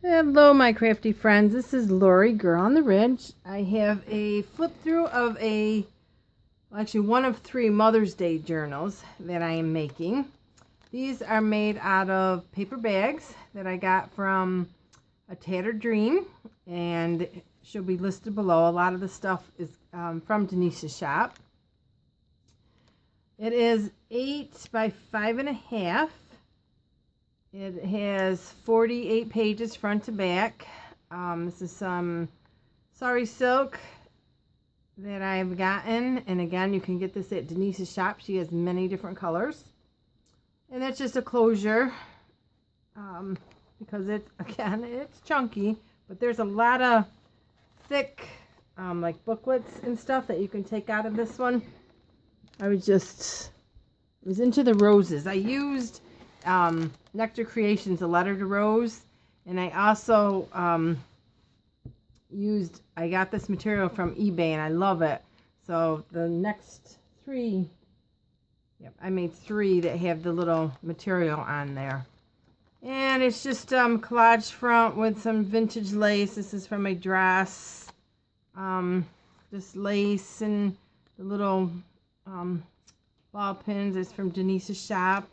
Hello, my crafty friends. This is Lori, Girl on the Ridge. I have a flip through of one of 3 Mother's Day journals that I am making. These are made out of paper bags that I got from A Tattered Dream, and she'll be listed below. A lot of the stuff is from Denise's shop. It is 8 by 5.5. It has 48 pages front to back. This is some sari silk that I've gotten. And again, you can get this at Denise's shop. She has many different colors. And that's just a closure because it's chunky. But there's a lot of thick like booklets and stuff that you can take out of this one. I was into the roses. I used NectorCreations, A Letter to Rose, and I also I got this material from eBay and I love it. So the next 3, I made 3 that have the little material on there. And it's just collage front with some vintage lace. This is from a dress. Just lace and the little ball pins is from Denise's shop.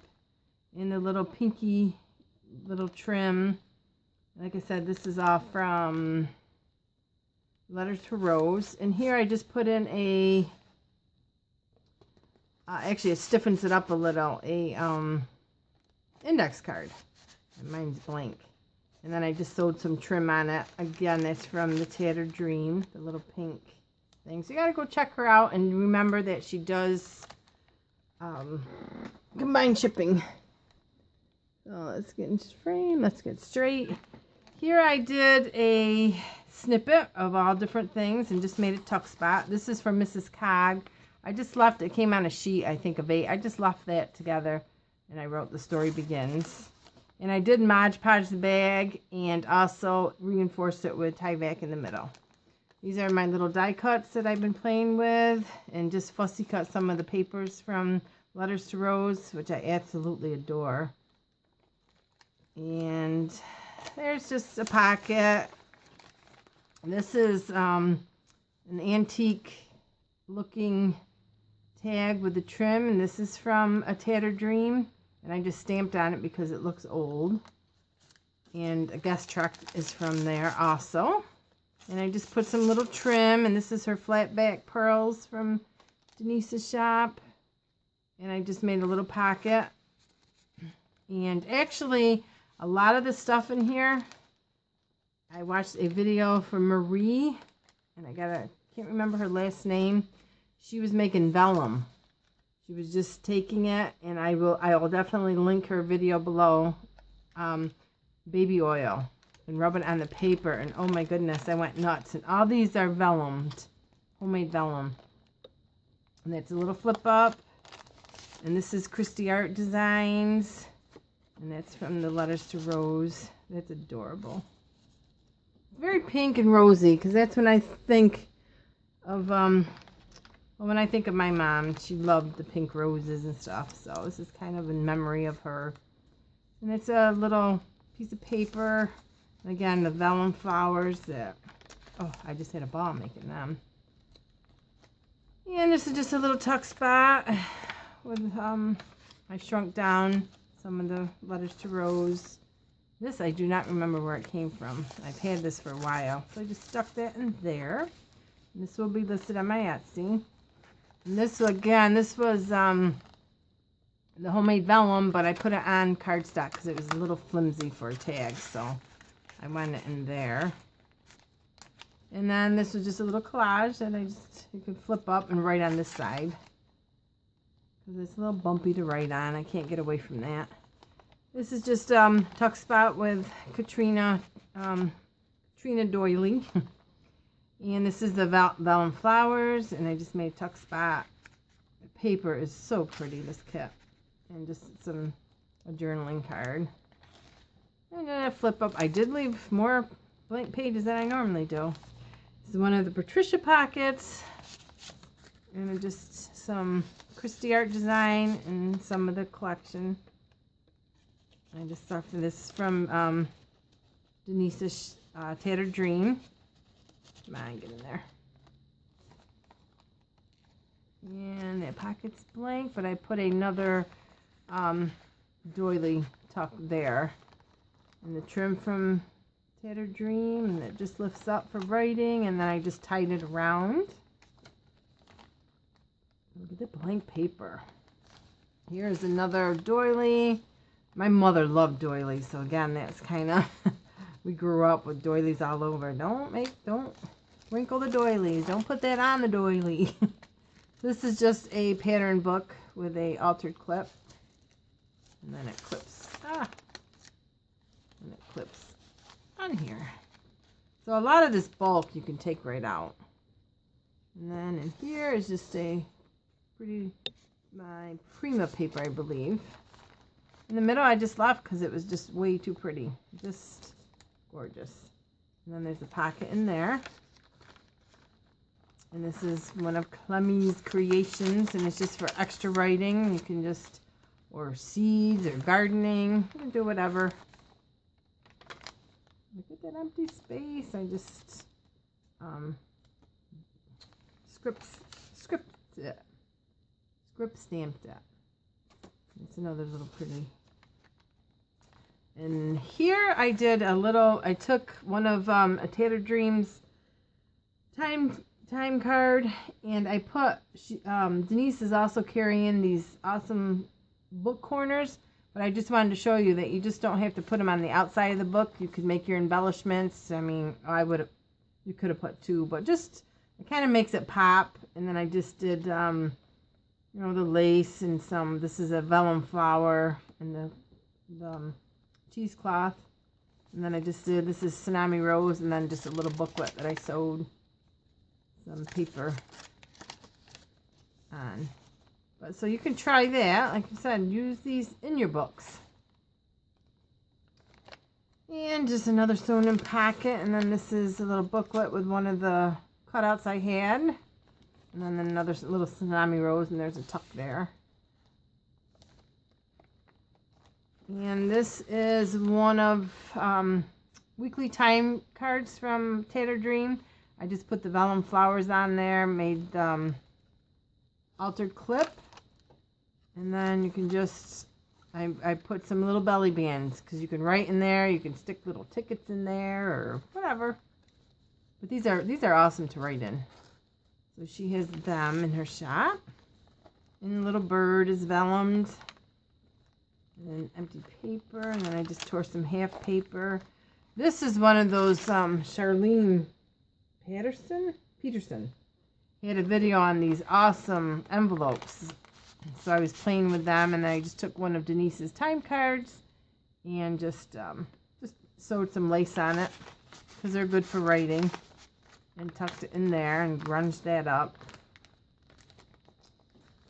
And the little pinky little trim. Like I said, this is all from Letter to Rose. And here I just put in actually it stiffens it up a little, index card. And mine's blank. And then I just sewed some trim on it. Again, that's from the Tattered Dream, the little pink thing. So you gotta go check her out and remember that she does combined shipping. So let's get into frame. Let's get straight. Here I did a snippet of all different things and just made a tuck spot. This is from Mrs. Cog. I just left, it came on a sheet, I think, of 8. I just left that together and I wrote The Story Begins. And I did Mod Podge the bag and also reinforced it with tie back in the middle. These are my little die cuts that I've been playing with and just fussy cut some of the papers from Letters to Rose, which I absolutely adore. And there's just a pocket. This is an antique looking tag with the trim, and this is from A Tattered Dream, and I just stamped on it because it looks old. And a guest truck is from there also. And I just put some little trim, and this is her flat back pearls from Denise's shop. And I just made a little pocket. And actually, a lot of the stuff in here, I watched a video from Marie, and I can't remember her last name. She was making vellum. She was just taking it, and I will definitely link her video below. Baby oil and rubbing it on the paper, and oh my goodness, I went nuts. And all these are vellummed, homemade vellum. And that's a little flip up. And this is Christy Art Designs. And that's from the Letters to Rose. That's adorable. Very pink and rosy, because that's when I think of, when I think of my mom. She loved the pink roses and stuff. So this is kind of in memory of her. And it's a little piece of paper. Again, the vellum flowers that, oh, I just had a ball making them. And this is just a little tuck spot with, I shrunk down some of the Letters to Rose. This I do not remember where it came from. I've had this for a while. So I just stuck that in there. And this will be listed on my Etsy. And this, again, this was the homemade vellum, but I put it on cardstock because it was a little flimsy for a tag. So I went in there. And then this was just a little collage that you could flip up and write on this side. Because it's a little bumpy to write on. I can't get away from that. This is just tuck spot with Katrina Doily. And this is the vellum flowers. And I just made tuck spot. The paper is so pretty, this kit. And just a journaling card. And then I flip up. I did leave more blank pages than I normally do. This is one of the Patricia pockets. And just some Christy Art Design and some of the collection. I just stuffed this from Denise's Tattered Dream. Come on, get in there. And that pocket's blank, but I put another doily tuck there. And the trim from Tattered Dream, and it just lifts up for writing, and then I just tied it around. Look at the blank paper. Here's another doily. My mother loved doilies, so again, that's kind of, we grew up with doilies all over. Don't wrinkle the doilies. Don't put that on the doily. This is just a pattern book with a altered clip. And then it clips. And it clips on here. So a lot of this bulk you can take right out. And then in here is just a pretty, my Prima paper, I believe. In the middle I just left because it was just way too pretty. Just gorgeous. And then there's a pocket in there. And this is one of Clemmie's creations, and it's just for extra writing. You can just, or seeds, or gardening. You can do whatever. Look at that empty space. I just script stamped it. It's another little pretty. And here I did a little, I took one of A Tattered Dream's time card, and I put, Denise is also carrying these awesome book corners, but I just wanted to show you that you just don't have to put them on the outside of the book. You could make your embellishments. I mean, you could have put two, but just, it kind of makes it pop. And then I just did, you know, the lace and some, this is a vellum flower and the cheesecloth. And then I just did, this is Tsunami Rose, and then just a little booklet that I sewed some paper on. But so you can try that. Like I said, use these in your books. And just another sewn in packet. And then this is a little booklet with one of the cutouts I had. And then another little Tsunami Rose, and there's a tuck there. And this is one of weekly time cards from Tattered Dream. I just put the vellum flowers on there, made the altered clip, and then you can just, I put some little belly bands, because you can write in there, you can stick little tickets in there, or whatever. But these are awesome to write in. So she has them in her shop. And the little bird is vellummed. And then empty paper, and then I just tore some half paper. This is one of those Charlene Peterson. He had a video on these awesome envelopes. So I was playing with them, and then I just took one of Denise's time cards and just sewed some lace on it because they're good for writing, and tucked it in there and grunged that up.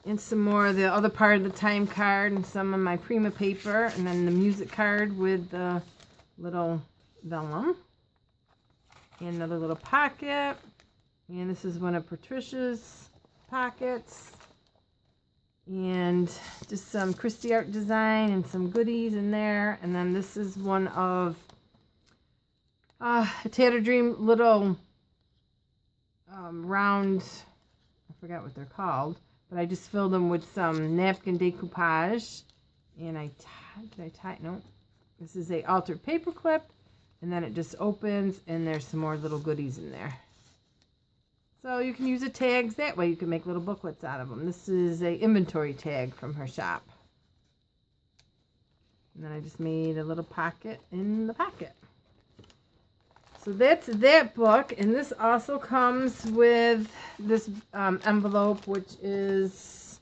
And some more of the other part of the time card, and some of my Prima paper, and then the music card with the little vellum. And another little pocket. And this is one of Patricia's pockets. And just some Christy Art Design and some goodies in there. And then this is one of A Tattered Dream little round, I forgot what they're called, but I just filled them with some napkin decoupage. And no, this is a altered paper clip. And then it just opens, and there's some more little goodies in there. So you can use the tags that way. You can make little booklets out of them. This is a inventory tag from her shop. And then I just made a little pocket in the pocket. So that's that book. And this also comes with this envelope, which is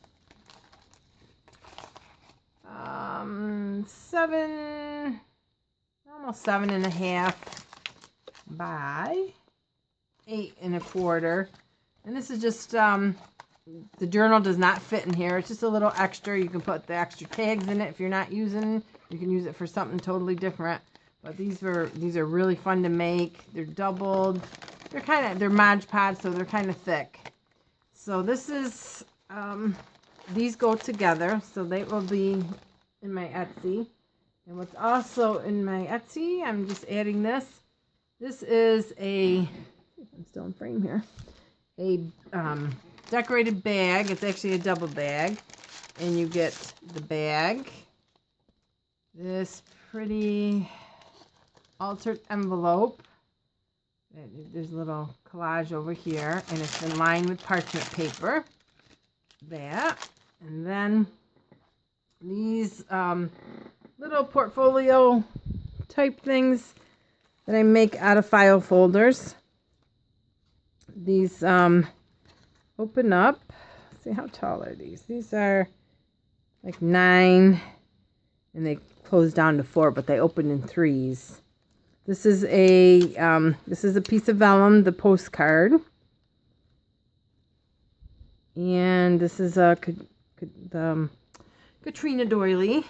almost 7.5 by 8 1/4. And this is just the journal does not fit in here. It's just a little extra. You can put the extra tags in it if you're not using. You can use it for something totally different. But these are really fun to make. They're doubled. They're Mod Podge, so they're kind of thick. So this is these go together, so they will be in my Etsy. And what's also in my Etsy, I'm just adding this. This is I'm still in frame here. A decorated bag. It's actually a double bag. And you get the bag. This pretty altered envelope. There's a little collage over here. And it's in lined with parchment paper. That. And then these little portfolio type things that I make out of file folders. These open up. Let's see, how tall are these? These are like 9 and they close down to 4, but they open in 3s. This is a piece of vellum, the postcard. And this is the Katrina doily.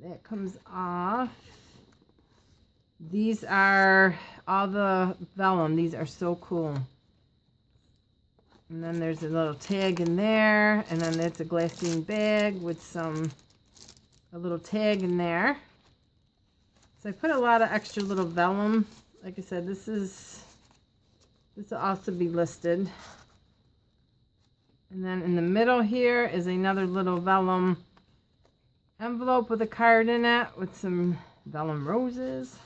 That comes off. These are all the vellum. These are so cool. And then there's a little tag in there. And then it's a glassine bag with a little tag in there. So I put a lot of extra little vellum. Like I said, this will also be listed. And then in the middle here is another little vellum envelope with a card in it with some vellum roses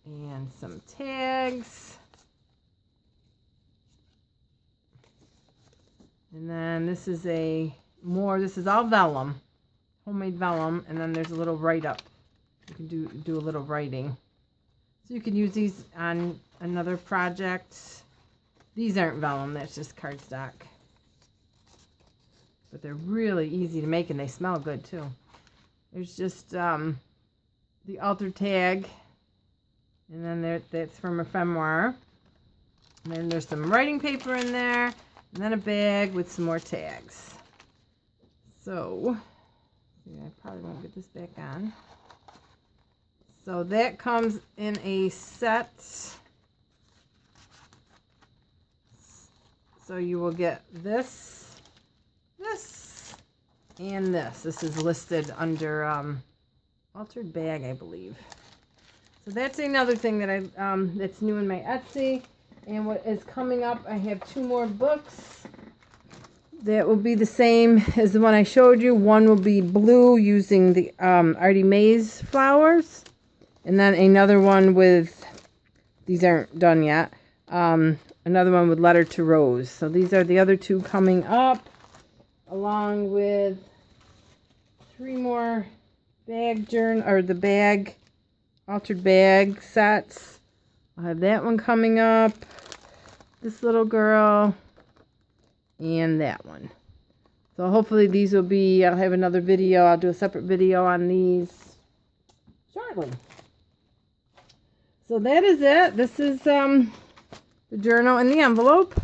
and some tags. And then this is all vellum, homemade vellum, and then there's a little write-up. You can do a little writing. So you can use these on another project. These aren't vellum, that's just cardstock. But they're really easy to make and they smell good too. There's just the altar tag, and then that's from ephemera. And then there's some writing paper in there, and then a bag with some more tags. So, I probably won't get this back on. So that comes in a set. So you will get this, and this. This is listed under altered bag, I believe. So that's another thing that that's new in my Etsy. And what is coming up, I have 2 more books that will be the same as the one I showed you. One will be blue using the Artie Mays flowers, and then another one with, these aren't done yet, another one with Letter to Rose. So these are the other 2 coming up, along with 3 more altered bag sets. I'll have that one coming up, this little girl, and that one. So hopefully these will be, I'll have another video, I'll do a separate video on these shortly. So that is it. This is the journal and the envelope.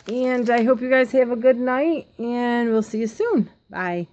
And I hope you guys have a good night, and we'll see you soon. Bye.